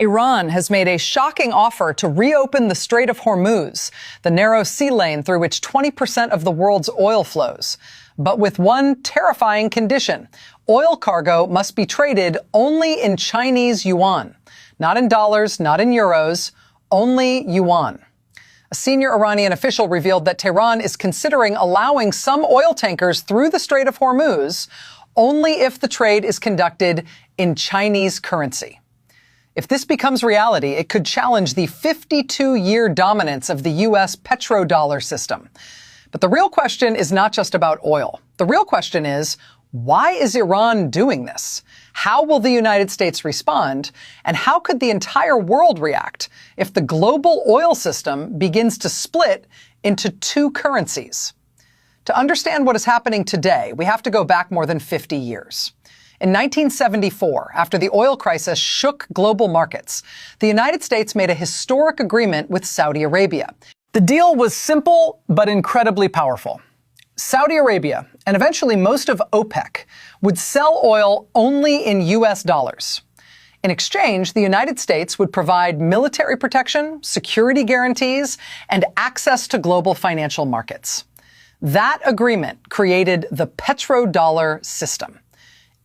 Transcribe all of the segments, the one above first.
Iran has made a shocking offer to reopen the Strait of Hormuz, the narrow sea lane through which 20% of the world's oil flows. But with one terrifying condition: oil cargo must be traded only in Chinese yuan. Not in dollars, not in euros, only yuan. A senior Iranian official revealed that Tehran is considering allowing some oil tankers through the Strait of Hormuz only if the trade is conducted in Chinese currency. If this becomes reality, it could challenge the 52-year dominance of the U.S. petrodollar system. But the real question is not just about oil. The real question is, why is Iran doing this? How will the United States respond? And how could the entire world react if the global oil system begins to split into two currencies? To understand what is happening today, we have to go back more than 50 years. In 1974, after the oil crisis shook global markets, the United States made a historic agreement with Saudi Arabia. The deal was simple but incredibly powerful. Saudi Arabia, and eventually most of OPEC, would sell oil only in U.S. dollars. In exchange, the United States would provide military protection, security guarantees, and access to global financial markets. That agreement created the petrodollar system,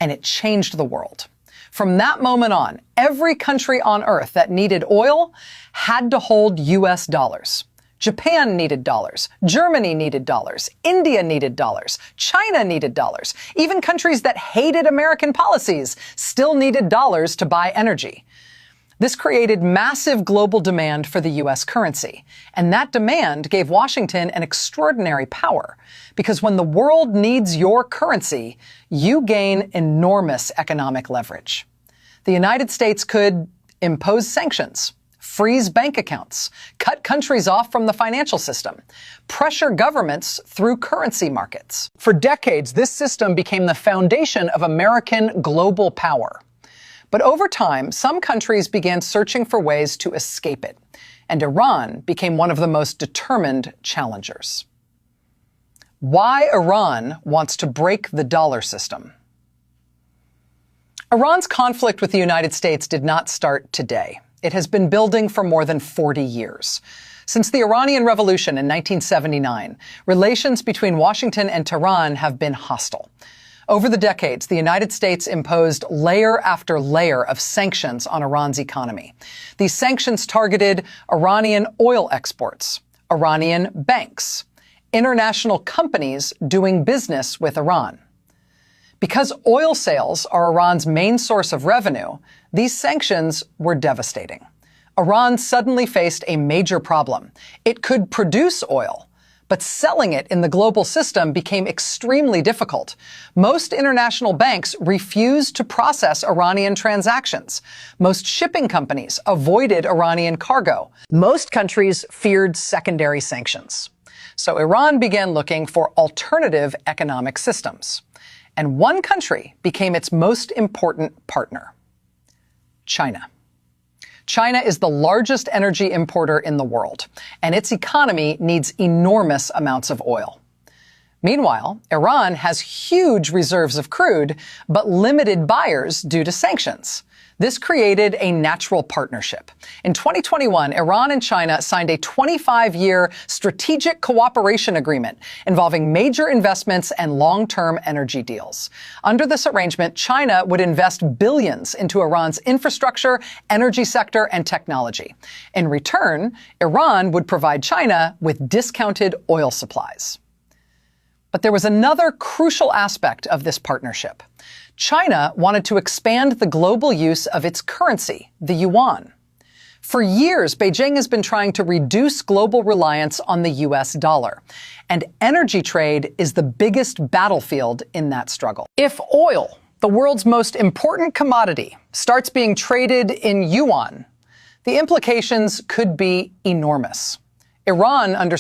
and it changed the world. From that moment on, every country on earth that needed oil had to hold U.S. dollars. Japan needed dollars. Germany needed dollars. India needed dollars. China needed dollars. Even countries that hated American policies still needed dollars to buy energy. This created massive global demand for the U.S. currency. And that demand gave Washington an extraordinary power. Because when the world needs your currency, you gain enormous economic leverage. The United States could impose sanctions, freeze bank accounts, cut countries off from the financial system, pressure governments through currency markets. For decades, this system became the foundation of American global power. But over time, some countries began searching for ways to escape it, and Iran became one of the most determined challengers. Why Iran wants to break the dollar system. Iran's conflict with the United States did not start today. It has been building for more than 40 years. Since the Iranian Revolution in 1979, relations between Washington and Tehran have been hostile. Over the decades, the United States imposed layer after layer of sanctions on Iran's economy. These sanctions targeted Iranian oil exports, Iranian banks, international companies doing business with Iran. Because oil sales are Iran's main source of revenue, these sanctions were devastating. Iran suddenly faced a major problem. It could produce oil, but selling it in the global system became extremely difficult. Most international banks refused to process Iranian transactions. Most shipping companies avoided Iranian cargo. Most countries feared secondary sanctions. So Iran began looking for alternative economic systems. And one country became its most important partner: China. China is the largest energy importer in the world, and its economy needs enormous amounts of oil. Meanwhile, Iran has huge reserves of crude, but limited buyers due to sanctions. This created a natural partnership. In 2021, Iran and China signed a 25-year strategic cooperation agreement involving major investments and long-term energy deals. Under this arrangement, China would invest billions into Iran's infrastructure, energy sector, and technology. In return, Iran would provide China with discounted oil supplies. But there was another crucial aspect of this partnership. China wanted to expand the global use of its currency, the yuan. For years, Beijing has been trying to reduce global reliance on the U.S. dollar, and energy trade is the biggest battlefield in that struggle. If oil, the world's most important commodity, starts being traded in yuan, the implications could be enormous. Iran understands